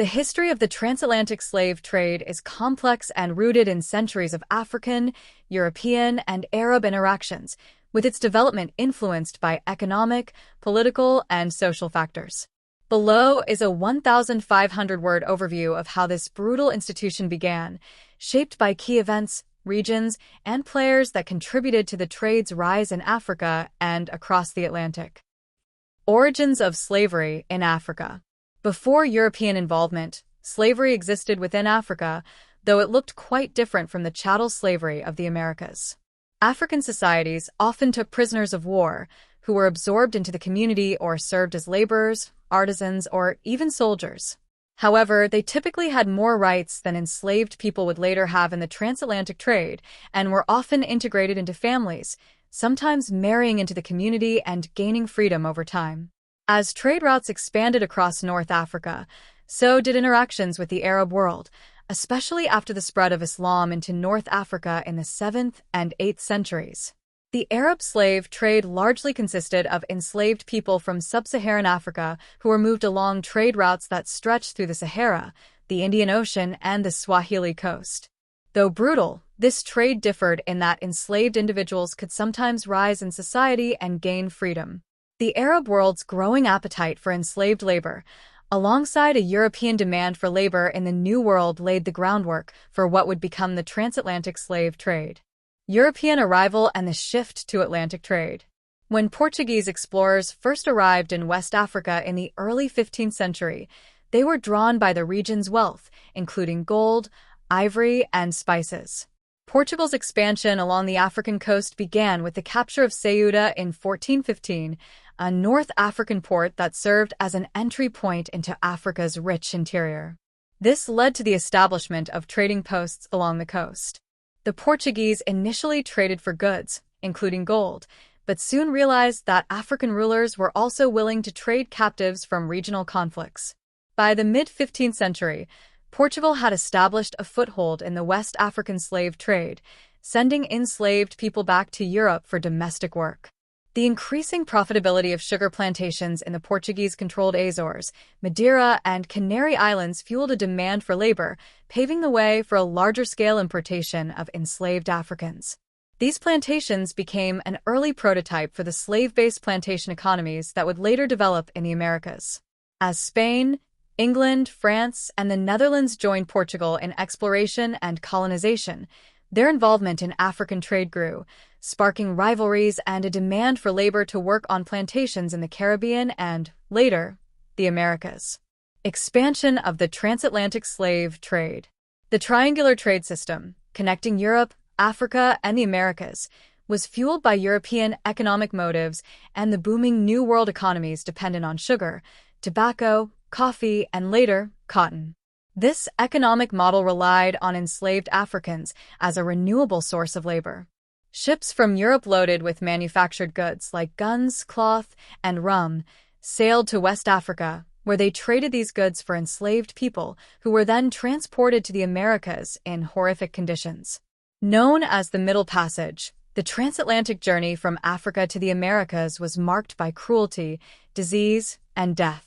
The history of the transatlantic slave trade is complex and rooted in centuries of African, European, and Arab interactions, with its development influenced by economic, political, and social factors. Below is a 1,500-word overview of how this brutal institution began, shaped by key events, regions, and players that contributed to the trade's rise in Africa and across the Atlantic. Origins of slavery in Africa. Before European involvement, slavery existed within Africa, though it looked quite different from the chattel slavery of the Americas. African societies often took prisoners of war, who were absorbed into the community or served as laborers, artisans, or even soldiers. However, they typically had more rights than enslaved people would later have in the transatlantic trade, and were often integrated into families, sometimes marrying into the community and gaining freedom over time. As trade routes expanded across North Africa, so did interactions with the Arab world, especially after the spread of Islam into North Africa in the 7th and 8th centuries. The Arab slave trade largely consisted of enslaved people from sub-Saharan Africa who were moved along trade routes that stretched through the Sahara, the Indian Ocean, and the Swahili coast. Though brutal, this trade differed in that enslaved individuals could sometimes rise in society and gain freedom. The Arab world's growing appetite for enslaved labor, alongside a European demand for labor in the New World, laid the groundwork for what would become the transatlantic slave trade. European arrival and the shift to Atlantic trade. When Portuguese explorers first arrived in West Africa in the early 15th century, they were drawn by the region's wealth, including gold, ivory, and spices. Portugal's expansion along the African coast began with the capture of Ceuta in 1415, a North African port that served as an entry point into Africa's rich interior. This led to the establishment of trading posts along the coast. The Portuguese initially traded for goods, including gold, but soon realized that African rulers were also willing to trade captives from regional conflicts. By the mid-15th century, Portugal had established a foothold in the West African slave trade, sending enslaved people back to Europe for domestic work. The increasing profitability of sugar plantations in the Portuguese-controlled Azores, Madeira, and Canary Islands fueled a demand for labor, paving the way for a larger-scale importation of enslaved Africans. These plantations became an early prototype for the slave-based plantation economies that would later develop in the Americas. As Spain, England, France, and the Netherlands joined Portugal in exploration and colonization, their involvement in African trade grew, sparking rivalries and a demand for labor to work on plantations in the Caribbean and, later, the Americas. Expansion of the transatlantic slave trade. The triangular trade system, connecting Europe, Africa, and the Americas, was fueled by European economic motives and the booming New World economies dependent on sugar, tobacco, coffee, and later, cotton. This economic model relied on enslaved Africans as a renewable source of labor. Ships from Europe loaded with manufactured goods like guns, cloth, and rum sailed to West Africa, where they traded these goods for enslaved people who were then transported to the Americas in horrific conditions. Known as the Middle Passage, the transatlantic journey from Africa to the Americas was marked by cruelty, disease, and death.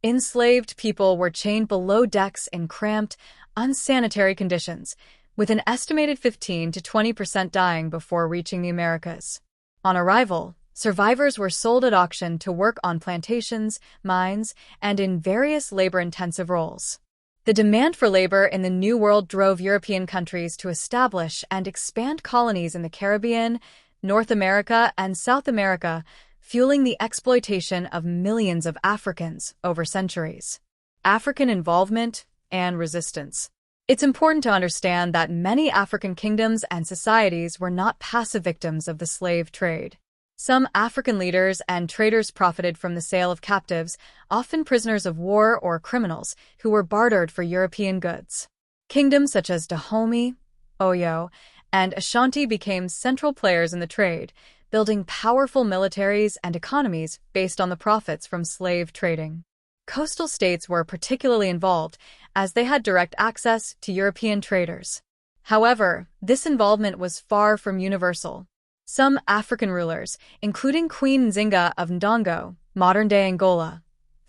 Enslaved people were chained below decks in cramped, unsanitary conditions, with an estimated 15 to 20% dying before reaching the Americas. On arrival, survivors were sold at auction to work on plantations, mines, and in various labor-intensive roles. The demand for labor in the New World drove European countries to establish and expand colonies in the Caribbean, North America, and South America, fueling the exploitation of millions of Africans over centuries. African involvement and resistance. It's important to understand that many African kingdoms and societies were not passive victims of the slave trade. Some African leaders and traders profited from the sale of captives, often prisoners of war or criminals, who were bartered for European goods. Kingdoms such as Dahomey, Oyo, and Ashanti became central players in the trade, building powerful militaries and economies based on the profits from slave trading. Coastal states were particularly involved, as they had direct access to European traders. However, this involvement was far from universal. Some African rulers, including Queen Nzinga of Ndongo, modern-day Angola,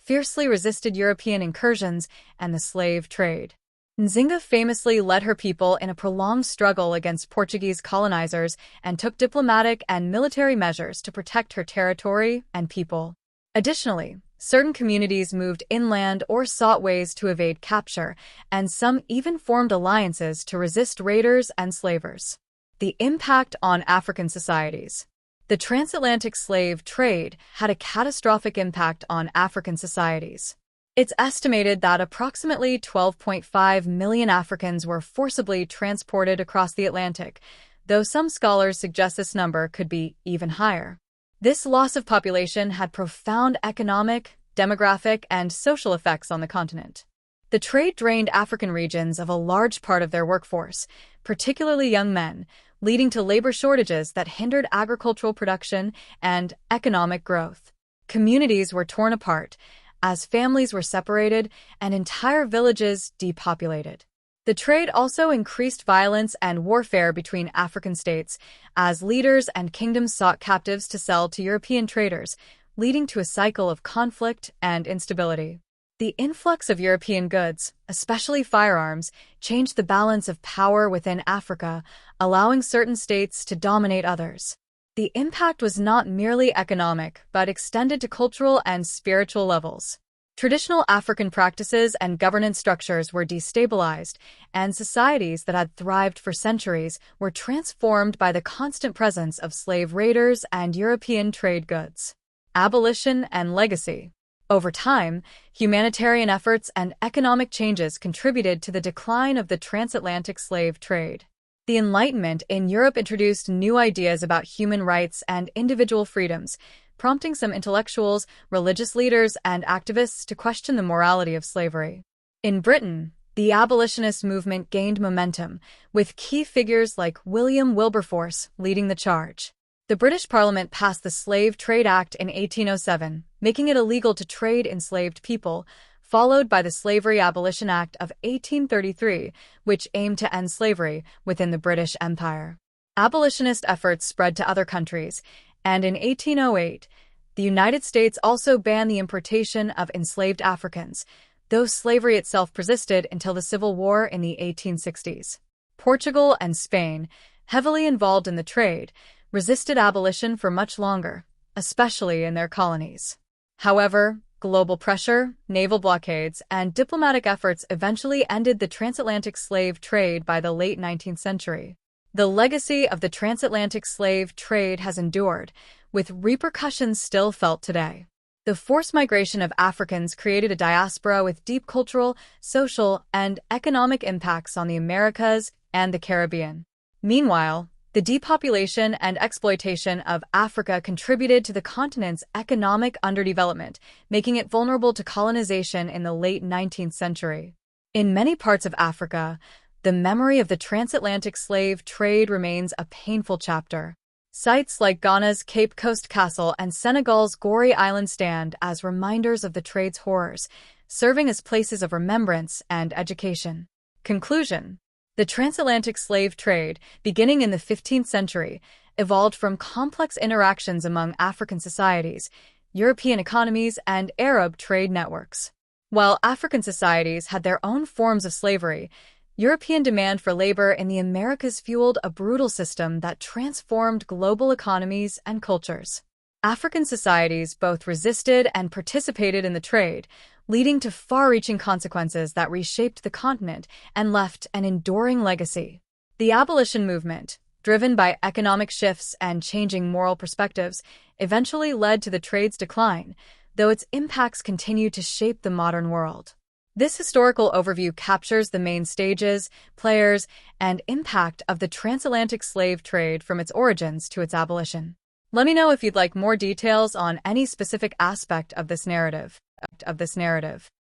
fiercely resisted European incursions and the slave trade. Nzinga famously led her people in a prolonged struggle against Portuguese colonizers and took diplomatic and military measures to protect her territory and people. Additionally, certain communities moved inland or sought ways to evade capture, and some even formed alliances to resist raiders and slavers. The impact on African societies. The transatlantic slave trade had a catastrophic impact on African societies. It's estimated that approximately 12.5 million Africans were forcibly transported across the Atlantic, though some scholars suggest this number could be even higher. This loss of population had profound economic, demographic, and social effects on the continent. The trade drained African regions of a large part of their workforce, particularly young men, leading to labor shortages that hindered agricultural production and economic growth. Communities were torn apart, as families were separated and entire villages depopulated. The trade also increased violence and warfare between African states, as leaders and kingdoms sought captives to sell to European traders, leading to a cycle of conflict and instability. The influx of European goods, especially firearms, changed the balance of power within Africa, allowing certain states to dominate others. The impact was not merely economic, but extended to cultural and spiritual levels. Traditional African practices and governance structures were destabilized, and societies that had thrived for centuries were transformed by the constant presence of slave raiders and European trade goods. Abolition and legacy. Over time, humanitarian efforts and economic changes contributed to the decline of the transatlantic slave trade. The Enlightenment in Europe introduced new ideas about human rights and individual freedoms, prompting some intellectuals, religious leaders, and activists to question the morality of slavery. In Britain, the abolitionist movement gained momentum, with key figures like William Wilberforce leading the charge. The British Parliament passed the Slave Trade Act in 1807, making it illegal to trade enslaved people, followed by the Slavery Abolition Act of 1833, which aimed to end slavery within the British Empire. Abolitionist efforts spread to other countries, and in 1808, the United States also banned the importation of enslaved Africans, though slavery itself persisted until the Civil War in the 1860s. Portugal and Spain, heavily involved in the trade, resisted abolition for much longer, especially in their colonies. However, global pressure, naval blockades, and diplomatic efforts eventually ended the transatlantic slave trade by the late 19th century. The legacy of the transatlantic slave trade has endured, with repercussions still felt today. The forced migration of Africans created a diaspora with deep cultural, social, and economic impacts on the Americas and the Caribbean. Meanwhile, the depopulation and exploitation of Africa contributed to the continent's economic underdevelopment, making it vulnerable to colonization in the late 19th century. In many parts of Africa, the memory of the transatlantic slave trade remains a painful chapter. Sites like Ghana's Cape Coast Castle and Senegal's Gorée Island stand as reminders of the trade's horrors, serving as places of remembrance and education. Conclusion. The transatlantic slave trade, beginning in the 15th century, evolved from complex interactions among African societies, European economies, and Arab trade networks. While African societies had their own forms of slavery, European demand for labor in the Americas fueled a brutal system that transformed global economies and cultures. African societies both resisted and participated in the trade, leading to far-reaching consequences that reshaped the continent and left an enduring legacy. The abolition movement, driven by economic shifts and changing moral perspectives, eventually led to the trade's decline, though its impacts continue to shape the modern world. This historical overview captures the main stages, players, and impact of the transatlantic slave trade from its origins to its abolition. Let me know if you'd like more details on any specific aspect of this narrative.